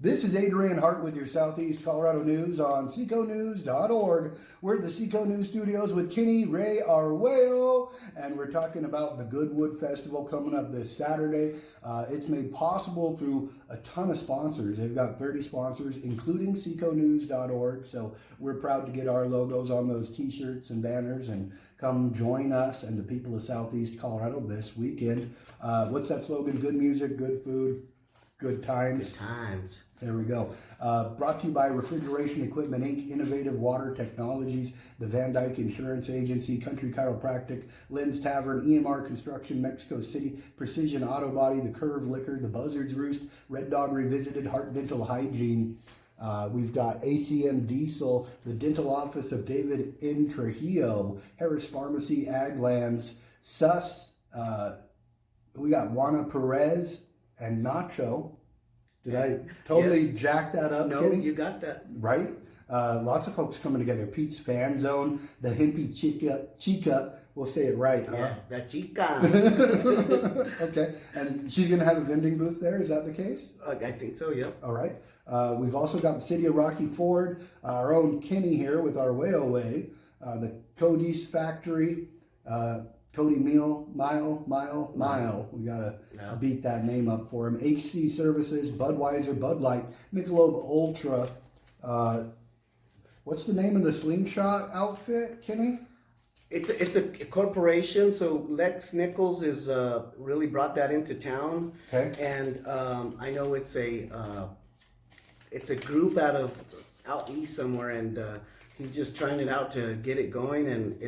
This is Adrian Hart with your Southeast Colorado News on seconews.org. We're at the Seco News Studios with Kenny Ray Arguello, and we're talking about the Goodwood Festival coming up this Saturday. It's made possible through a ton of sponsors. They've got 30 sponsors, including seconews.org, so we're proud to get our logos on those t-shirts and banners, and come join us and the people of Southeast Colorado this weekend. What's that slogan? Good music, good food, good times. Good times. There we go. Brought to you by Refrigeration Equipment Inc., Innovative Water Technologies, the Van Dyke Insurance Agency, Country Chiropractic, Lynn's Tavern, EMR Construction, Mexico City, Precision Auto Body, The Curve Liquor, The Buzzard's Roost, Red Dog Revisited, Heart Dental Hygiene. We've got ACM Diesel, the Dental Office of David N. Trujillo, Harris Pharmacy, Aglands, Sus. We got Juana Perez and Nacho. Did I totally jack that up? No, Kenny? you got that. Right? Lots of folks coming together. Pete's Fan Zone, the Hippie Chica, we'll say it right. Yeah, the chica. Okay, and she's going to have a vending booth there, is that the case? I think so, yep. All right. We've also got the City of Rocky Ford, our own Kenny here with our Way, the Cody's Factory, Cody Mile. We got to beat that name up for him. HC Services, Budweiser, Bud Light, Michelob Ultra. What's the name of the Slingshot outfit, Kenny? It's a corporation, so Lex Nichols is really brought that into town. Okay. And I know it's a group out east somewhere, and he's just trying it out to get it going, and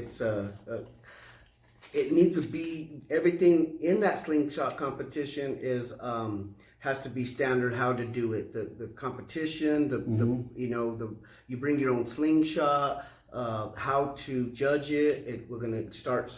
it needs to be, everything in that slingshot competition is has to be standard how to do it. The competition, you bring your own slingshot, how to judge it. We're gonna start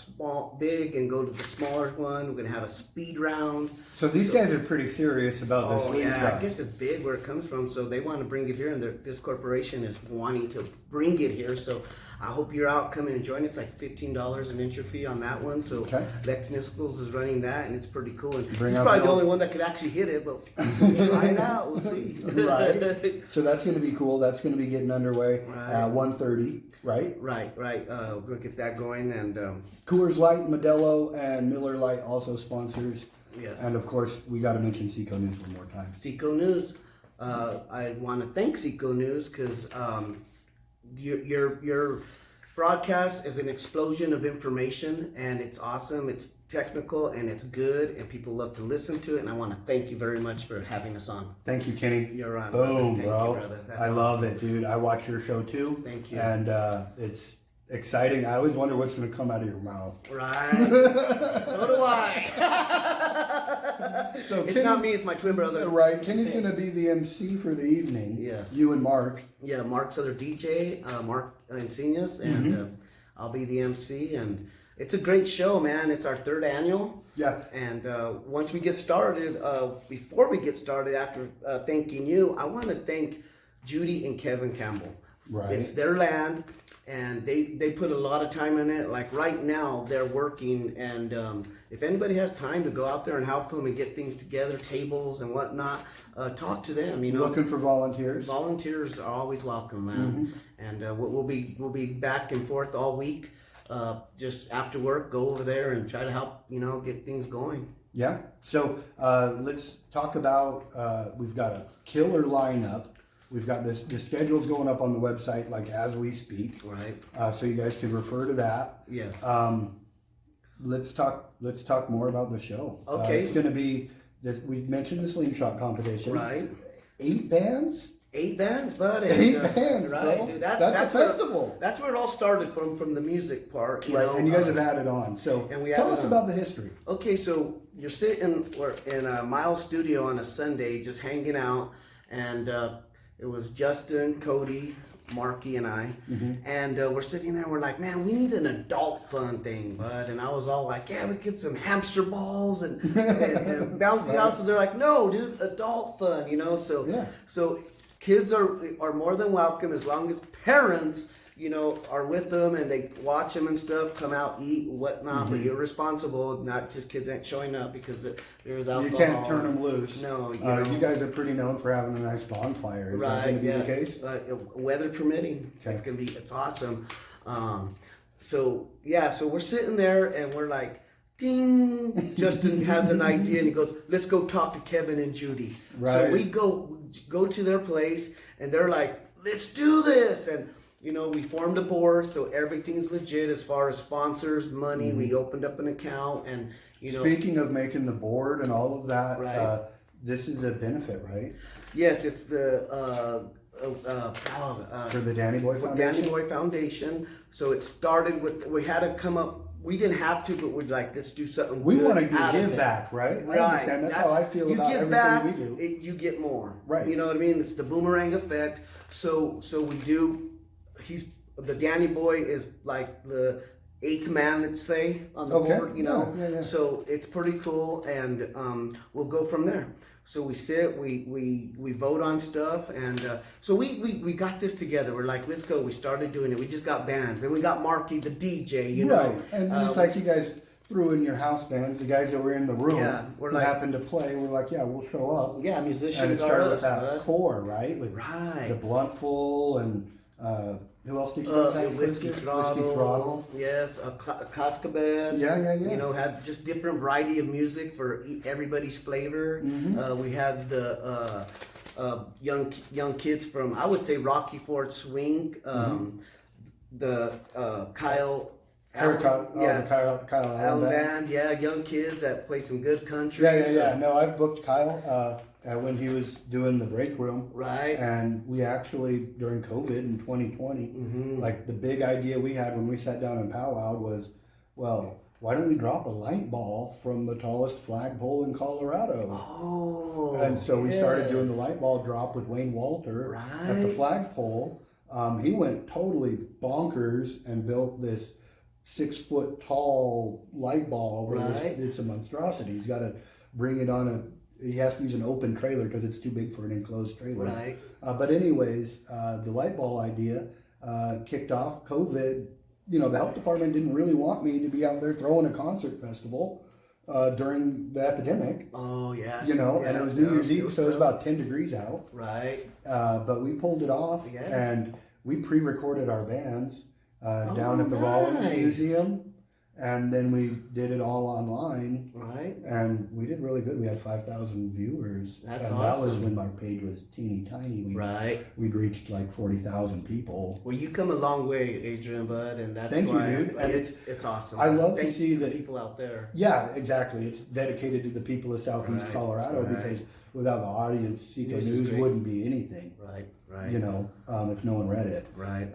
big and go to the smaller one. We're gonna have a speed round. So these guys are pretty serious about this slingshot. Yeah, I guess it's big where it comes from. So they want to bring it here, and this corporation is wanting to bring it here. So I hope you're out, come in and join. It's like $15 an entry fee on that one. So Lex Nichols is running that, and it's pretty cool. And he's probably the only one that could actually hit it, but try it out. We'll see. Right. So that's going to be cool. That's going to be getting underway. 1:30. Right. We're gonna get that going, and Coors Light, Modelo, and Miller Lite also sponsors. Yes. And of course, we got to mention Seco News one more time. Seco News. I want to thank Seco News because your broadcast is an explosion of information, and it's awesome. It's technical and it's good, and people love to listen to it. And I want to thank you very much for having us on. Thank you, Kenny. You're on. Boom, Thank bro. you, brother. That's I awesome. love it, dude. I watch your show too. Thank you. And it's exciting. I always wonder what's going to come out of your mouth. Right. So do I. So it's not me, it's my twin brother. Right. Kenny's going to be the MC for the evening. Yes. You and Mark. Yeah, Mark's other DJ, Mark Encinas, and I'll be the MC. And it's a great show, man. It's our 3rd annual. Yeah. And once we get started, before we get started, after thanking you, I want to thank Judy and Kevin Campbell. Right. It's their land, and they put a lot of time in it. Like right now, they're working, and if anybody has time to go out there and help them and get things together, tables and whatnot, talk to them. Looking for volunteers. Volunteers are always welcome, man. And we'll be back and forth all week. Just after work, go over there and try to help get things going. Yeah. So let's talk about. We've got a killer lineup. We've got the schedule's going up on the website like as we speak. Right. So you guys can refer to that. Yes. Let's talk more about the show. Okay. It's going to be this. We mentioned the Slingshot Competition. Right. 8 bands. 8 bands, buddy. 8 bands, right? bro. Dude, that's a festival. That's where it all started from the music part. You know? And you guys have added on. So tell us about the history. Okay, so you're sitting in a Miles studio on a Sunday, just hanging out, and it was Justin, Cody, Marky, and I, and we're sitting there. We're like, man, we need an adult fun thing, bud. And I was all like, yeah, we get some hamster balls and bouncy houses. They're like, no, dude, adult fun, So kids are more than welcome as long as parents are with them and they watch them and stuff, come out, eat, whatnot, but you're responsible, not just kids ain't showing up because there's alcohol. You can't turn them loose. No, you guys are pretty known for having a nice bonfire. Is that going to be the case? Weather permitting. Okay. It's awesome. So we're sitting there and we're like, ding, Justin has an idea and he goes, let's go talk to Kevin and Judy. Right. So we go to their place and they're like, let's do this. And, we formed a board, so everything's legit as far as sponsors, money. We opened up an account and, Speaking of making the board and all of that, right. This is a benefit, right? Yes, it's the, For the Danny Boy Foundation? Danny Boy Foundation. So it started with, we had to come up, we didn't have to, but we're like, let's do something We good want to out of give it. back, right? Right. I understand. That's how I feel you about give everything back, we do. you get more. Right. You know what I mean? It's the boomerang effect. So we do, the Danny Boy is like the 8th man, let's say, on the board, Yeah. So it's pretty cool, and we'll go from there. So we sit, we vote on stuff, and so we got this together. We're like, let's go. We started doing it. We just got bands, and we got Marky, the DJ, Right, and it's like you guys threw in your house bands, the guys that were in the room we're who like, happened to play, we're like, yeah, we'll show up. Yeah, musicians And it are started us, with that bud. core, right? With Right. the Bluntful and who else did you guys have? Whiskey Throttle. Yes, a Cascabel. Yeah. Had just different variety of music for everybody's flavor. We had the young kids from, I would say, Rocky Ford Swing. The Kyle. The Kyle Allen Band. Yeah, young kids that play some good country. Yeah. No, I've booked Kyle when he was doing the break room. Right. And we actually, during COVID in 2020, like the big idea we had when we sat down and powwowed was, well, why don't we drop a light ball from the tallest flagpole in Colorado? Oh. And so we started doing the light ball drop with Wayne Walter at the flagpole. He went totally bonkers and built this 6-foot tall light ball. It's a monstrosity. He's got to bring it on he has to use an open trailer because it's too big for an enclosed trailer. Right. But anyways, the light ball idea kicked off. COVID, the health department didn't really want me to be out there throwing a concert festival during the epidemic. Oh, yeah. And it was New Year's Eve, so it was about 10 degrees out. Right. But we pulled it off, and we pre-recorded our bands down at the Rollins Museum. And then we did it all online. Right. And we did really good. We had 5,000 viewers. That's and awesome. That was when our page was teeny tiny. We'd reached like 40,000 people. Well, you come a long way, Adrian, bud, and that's Thank why you, dude. And it's awesome. I love to Thank see you for that people out there. Yeah, exactly. It's dedicated to the people of Southeast Colorado because without the audience, Seco News wouldn't be anything. Right. If no one read it. Right.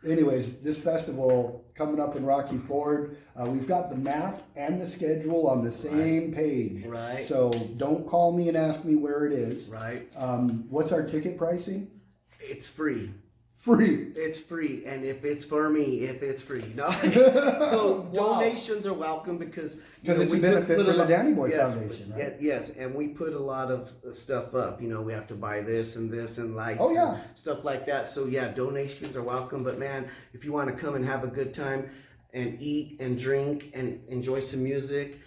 Anyways, this festival coming up in Rocky Ford, we've got the map and the schedule on the same page. Right. So don't call me and ask me where it is. Right. What's our ticket pricing? It's free. Free. It's free, and if it's for me, it's free. No, so donations are welcome because it's a benefit for the Danny Boy Foundation, right? Yes, and we put a lot of stuff up. We have to buy this and lights, and stuff like that. So donations are welcome. But man, if you want to come and have a good time and eat and drink and enjoy some music,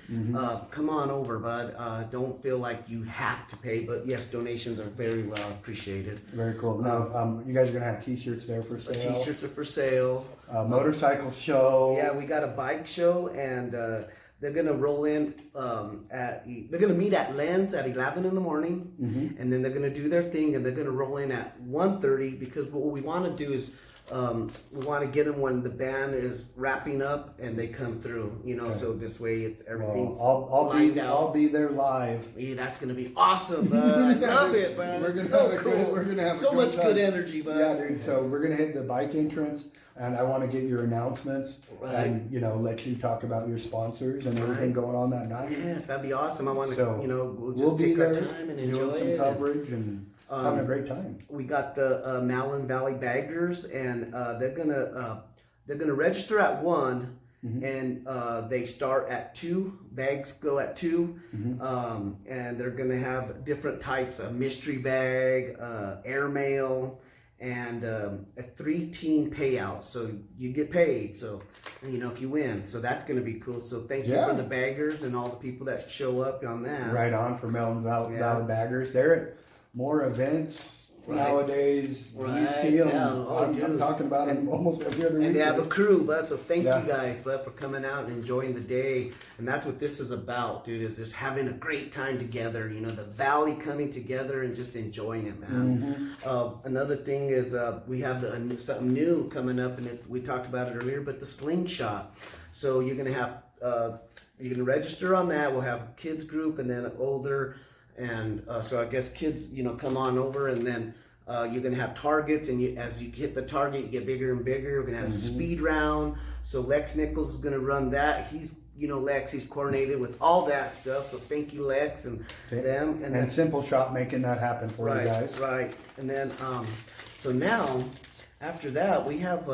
come on over, bud. Don't feel like you have to pay, but yes, donations are very well appreciated. Very cool. Now, you guys are going to have t-shirts there for sale? T-shirts are for sale. Motorcycle show. Yeah, we got a bike show, and they're going to roll in they're going to meet at Lens at 11 in the morning, and then they're going to do their thing, and they're going to roll in at 1:30 because what we want to do is we want to get them when the band is wrapping up and they come through, so this way it's everything's I'll be there live. Yeah, that's gonna be awesome, bud. I love it, man. We're gonna so have cool. We're gonna have so a much good good energy, bud. Yeah, dude. So we're gonna hit the bike entrance, and I want to get your announcements and let you talk about your sponsors and everything going on that night. Yes, that'd be awesome. I want to, we'll just we'll take be there, our time and enjoy doing some coverage and having a great time. We got the Malin Valley Baggers, and they're gonna register at 1, and they start at 2. Bags go at 2, and they're gonna have different types of mystery bag, airmail, and a 3-team payout. So you get paid. So, you know, if you win. So that's going to be cool. So thank you for the baggers and all the people that show up on that. Right on for Melon Valley baggers. They're at more events. Nowadays, we see them. I'm talking about them almost every other week. And they have a crew, bud. So thank you guys, bud, for coming out and enjoying the day. And that's what this is about, dude. Is just having a great time together. You know, the valley coming together and just enjoying it, man. Another thing is we have something new coming up, and we talked about it earlier. But the Slingshot. So you're gonna have you can register on that. We'll have a kids group and then older. And so I guess kids, you know, come on over, and then you're going to have targets, and as you hit the target, you get bigger and bigger. We're going to have a speed round. So Lex Nichols is going to run that. He's, you know, Lex, he's coordinated with all that stuff. So thank you, Lex, and them. And Simple Shot making that happen for you guys. Right. And then, so now, after that, we have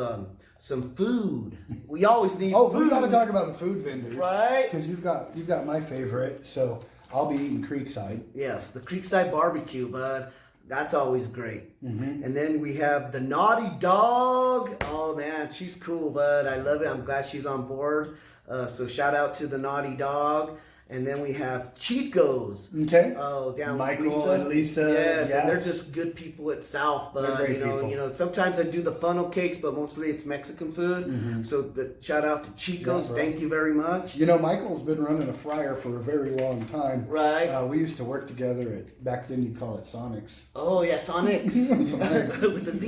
some food. We always need food. We got to talk about the food vendors. Right. Because you've got my favorite, so I'll be eating Creekside. Yes, the Creekside barbecue, bud. That's always great. And then we have the Naughty Dog. Oh, man, she's cool, bud. I love it. I'm glad she's on board. So shout out to the Naughty Dog. And then we have Chico's. Okay. Oh, down Michael and Lisa. Yes, and they're just good people at South. But you know, sometimes I do the funnel cakes, but mostly it's Mexican food. So shout out to Chico's. Thank you very much. You know, Michael's been running a fryer for a very long time. Right. We used to work together at, back then you'd call it Sonics. Oh yeah, Sonics. With the Z.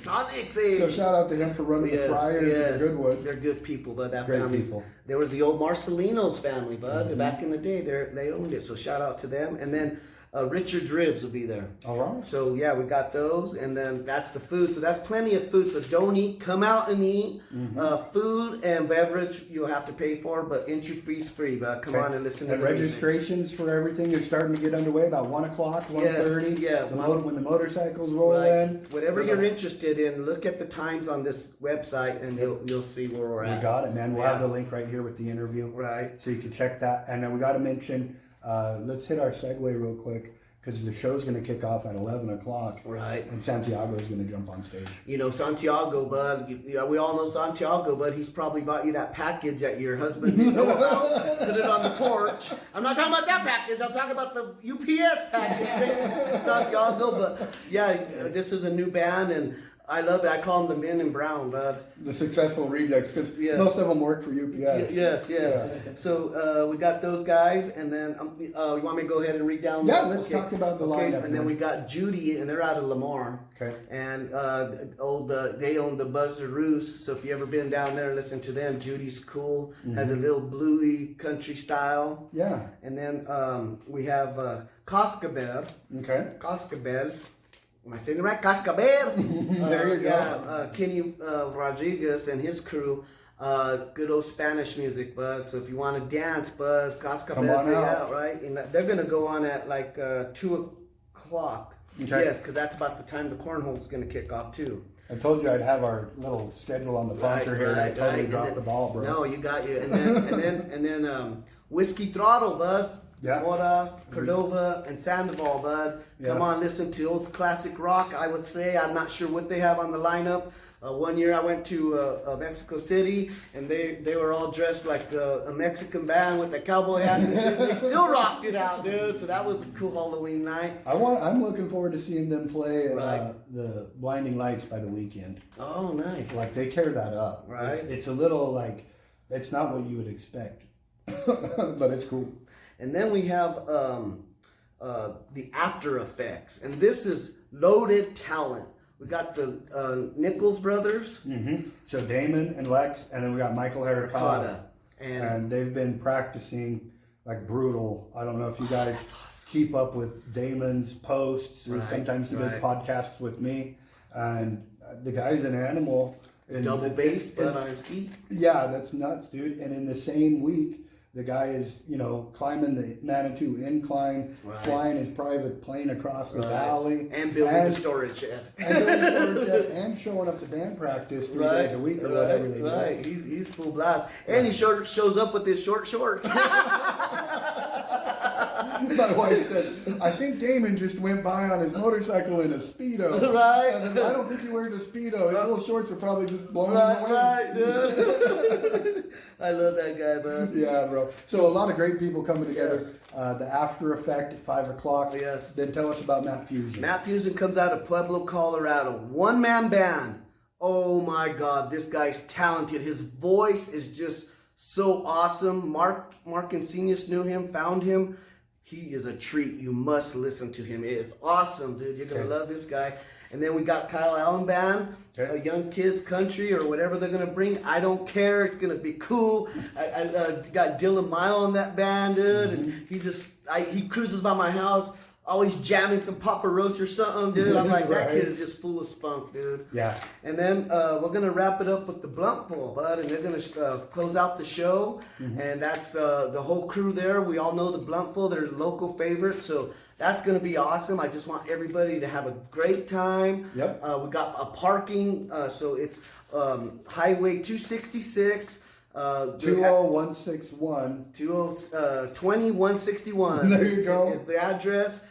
Sonics. Eh? So shout out to him for running the fryers at the Goodwood. They're good people, but that Great family. people. They were the old Marcelino's family, bud. Back in the day, they owned it. So shout out to them. And then Richard Dribs will be there. All right. So yeah, we got those, and then that's the food. So that's plenty of food. So don't eat. Come out and eat. Food and beverage you'll have to pay for, but entry fee's free. But come on and listen to the registrations for everything is starting to get underway about 1 o'clock, 1:30. Yeah. When the motorcycles roll in. Whatever you're interested in, look at the times on this website, and you'll see where we're at. We got it, man. We'll have the link right here with the interview. Right. So you can check that. And then we got to mention, let's hit our segue real quick, because the show's going to kick off at 11 o'clock. Right. And Santiago is going to jump on stage. You know, Santiago, bud. We all know Santiago, but he's probably bought you that package that your husband didn't know about. Put it on the porch. I'm not talking about that package. I'm talking about the UPS package. Santiago, but yeah, this is a new band, and I love it. I call them the Men in Brown, bud. The successful rejects, because most of them work for UPS. Yes. Yeah. So we got those guys, and then you want me to go ahead and read down? Yeah, let's talk about the lineup. And then we got Judy, and they're out of Lamar. Okay. And they own the Buzzard Roost. So if you ever been down there, listen to them. Judy's cool. Has a little bluey country style. Yeah. And then we have Cascabel. Okay. Cascabel. Am I saying it right? Cascabel. There you go. Yeah, Kenny Rodriguez and his crew. Good old Spanish music, bud. So if you want to dance, bud, Cascabel's out, right? And they're going to go on at like 2 o'clock. Okay. Yes, because that's about the time the cornhole's going to kick off, too. I told you I'd have our little schedule on the prompter here, and I totally dropped the ball, bro. No, you got you. And then Whiskey Throttle, bud. Yeah. Mora, Cordova, and Sandoval, bud. Come on, listen to old classic rock, I would say. I'm not sure what they have on the lineup. One year I went to Mexico City, and they were all dressed like a Mexican band with the cowboy hats and shit. They still rocked it out, dude. So that was a cool Halloween night. I'm looking forward to seeing them play the Blinding Lights by the Weekend. Oh, nice. Like, they tear that up. Right. It's a little, like, it's not what you would expect. But it's cool. And then we have the After Effects. And this is loaded talent. We got the Nichols brothers. Mm-hmm. So Damon and Lex, and then we got Michael Heracada. And they've been practicing like brutal. I don't know if you guys keep up with Damon's posts. Or sometimes he does podcasts with me. And the guy's an animal. Double bass, but on his feet. Yeah, that's nuts, dude. And in the same week, the guy is, climbing the Manitou incline, flying his private plane across the valley. And building a storage shed. And showing up to band practice 3 days a week or whatever they do. Right, he's full blast. And he shows up with his short shorts. And My wife says, I think Damon just went by on his motorcycle in a Speedo. Right. And then, I don't think he wears a Speedo. His little shorts are probably just blowing in the wind. Right, dude. I love that guy, bro. Yeah, bro. So a lot of great people coming together. Yes. The After Effect at 5 o'clock. Yes. Then tell us about Matt Fusion. Matt Fusion comes out of Pueblo, Colorado. One-man band. Oh my God, this guy's talented. His voice is just so awesome. Mark Insenius knew him, found him. He is a treat. You must listen to him. It is awesome, dude. You're gonna love this guy. And then we got Kyle Allen Band, a young kids country or whatever they're gonna bring. I don't care. It's gonna be cool. I got Dylan Mile on that band, dude, and he cruises by my house, always jamming some Papa Roach or something, dude. I'm like, that kid is just full of spunk, dude. Yeah. And then we're gonna wrap it up with the Bluntful, bud, and they're gonna close out the show. And that's the whole crew there. We all know the Bluntful; they're local favorites, so that's gonna be awesome. I just want everybody to have a great time. Yep. We got a parking, so it's Highway 266. 20161. 2161. There you go. Is the address.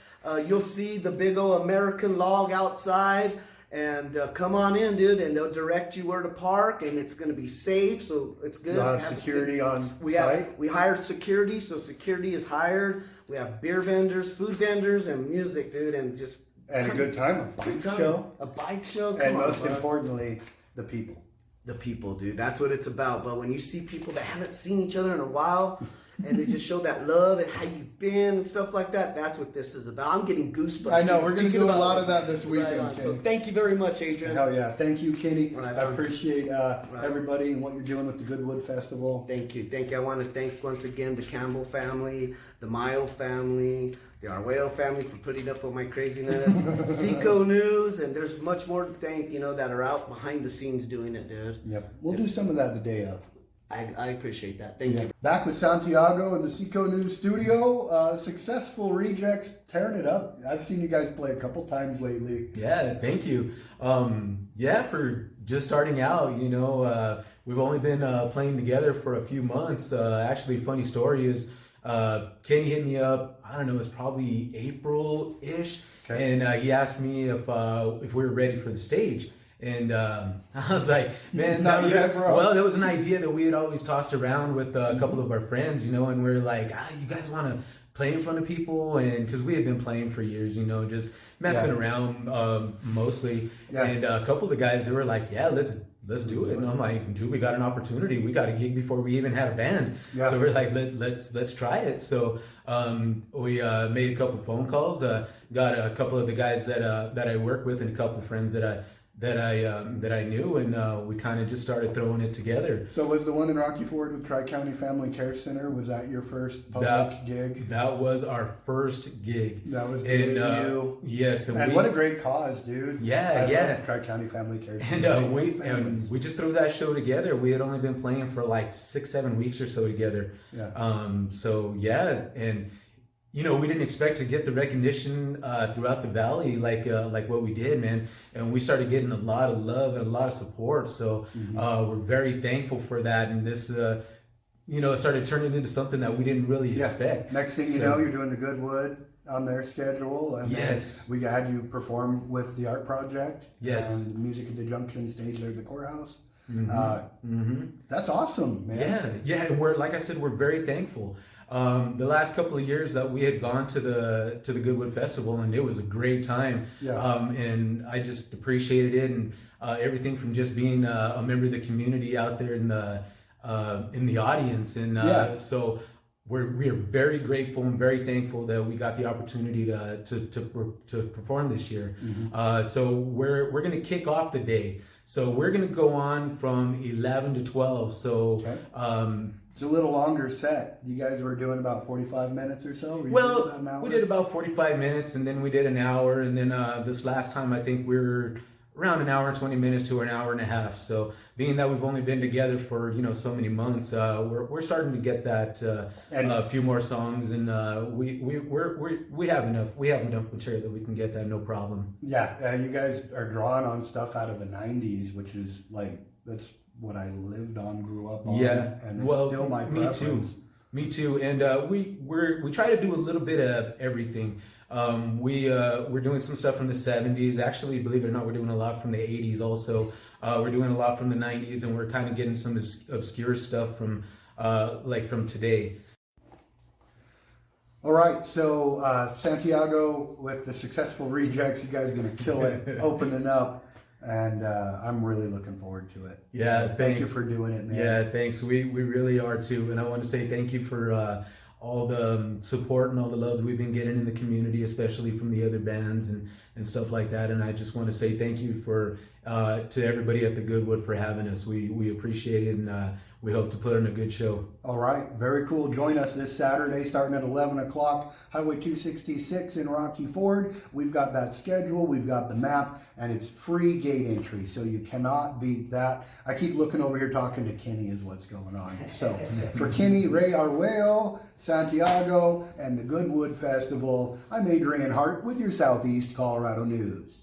You'll see the big old American log outside, and come on in, dude, and they'll direct you where to park, and it's going to be safe, so it's good. A lot of security on we site. We hired security, so security is hired. We have beer vendors, food vendors, and music, dude, and just And a good time, a bike show. A bike show, And come on, most bud. importantly, the people. The people, dude. That's what it's about. But when you see people that haven't seen each other in a while, and they just show that love and how you've been and stuff like that, that's what this is about. I'm getting goosebumps. I know, we're going to thinking do a about lot it. of that this weekend, Right on. Kenny. So thank you very much, Adrian. Hell yeah. Thank you, Kenny. Right I on. appreciate everybody and what you're doing with the Goodwood Festival. Thank you. Thank you. I want to thank once again the Campbell family, the Mayo family, the Arguello family for putting up with my craziness, Seco News, and there's much more to thank, that are out behind the scenes doing it, dude. Yep. We'll do some of that the day of. I appreciate that. Thank you. Back with Santiago in the Seco News studio. Successful Rejects, tearing it up. I've seen you guys play a couple times lately. Yeah, thank you. For just starting out, we've only been playing together for a few months. Actually, funny story is Kenny hit me up, I don't know, it's probably April-ish, and he asked me if we were ready for the stage. And I was like, man, that was an idea that we had always tossed around with a couple of our friends, and we're like, you guys want to play in front of people? And because we had been playing for years, just messing around mostly. Yeah. And a couple of the guys, they were like, yeah, let's do it. And I'm like, dude, we got an opportunity. We got a gig before we even had a band. Yeah. So we're like, let's try it. So we made a couple phone calls. Got a couple of the guys that I work with and a couple of friends that I knew, and we kind of just started throwing it together. So was the one in Rocky Ford with Tri-County Family Care Center, was that your first public gig? That was our first gig. That was the debut. Yes. And what a great cause, dude. Yeah. Tri-County Family Care Center. And we just threw that show together. We had only been playing for like 6-7 weeks or so together. Yeah. And we didn't expect to get the recognition throughout the valley like what we did, man. And we started getting a lot of love and a lot of support. So we're very thankful for that. And this, it started turning into something that we didn't really expect. Next thing you know, you're doing the Goodwood on their schedule. And yes. We had you perform with the Art Project. Yes. And Music at the Junction stage there at the courthouse. That's awesome, man. Yeah. We're, like I said, we're very thankful. The last couple of years that we had gone to the Goodwood Festival, and it was a great time. Yeah. And I just appreciated it, and everything from just being a member of the community out there in the audience, and so we are very grateful and very thankful that we got the opportunity to perform this year. So we're going to kick off the day. So we're going to go on from 11 to 12. So. It's a little longer set. You guys were doing about 45 minutes or so? We did about 45 minutes, and then we did an hour, and then this last time I think we were around an hour and 20 minutes to an hour and a half. So being that we've only been together for so many months, we're starting to get that a few more songs, and we have enough material that we can get that no problem. Yeah, you guys are drawing on stuff out of the 90s, which is like that's what I lived on, grew up on, and it's still my preference. Me too. And we try to do a little bit of everything. We're doing some stuff from the 70s. Actually, believe it or not, we're doing a lot from the 80s also. We're doing a lot from the 90s, and we're kind of getting some obscure stuff from from today. All right, so Santiago, with the successful rejects, you guys are going to kill it opening up, and I'm really looking forward to it. Yeah, so thank you for doing it, man. Yeah, thanks. We really are too, and I want to say thank you for all the support and all the love we've been getting in the community, especially from the other bands and stuff like that. And I just want to say thank you for to everybody at the Goodwood for having us. We appreciate it, and we hope to put on a good show. All right, very cool. Join us this Saturday starting at 11 o'clock, Highway 266 in Rocky Ford. We've got that schedule, we've got the map, and it's free gate entry, so you cannot beat that. I keep looking over here talking to Kenny is what's going on. So for Kenny, Ray Arguello, Santiago, and the Goodwood Festival, I'm Adrian Hart with your Southeast Colorado News.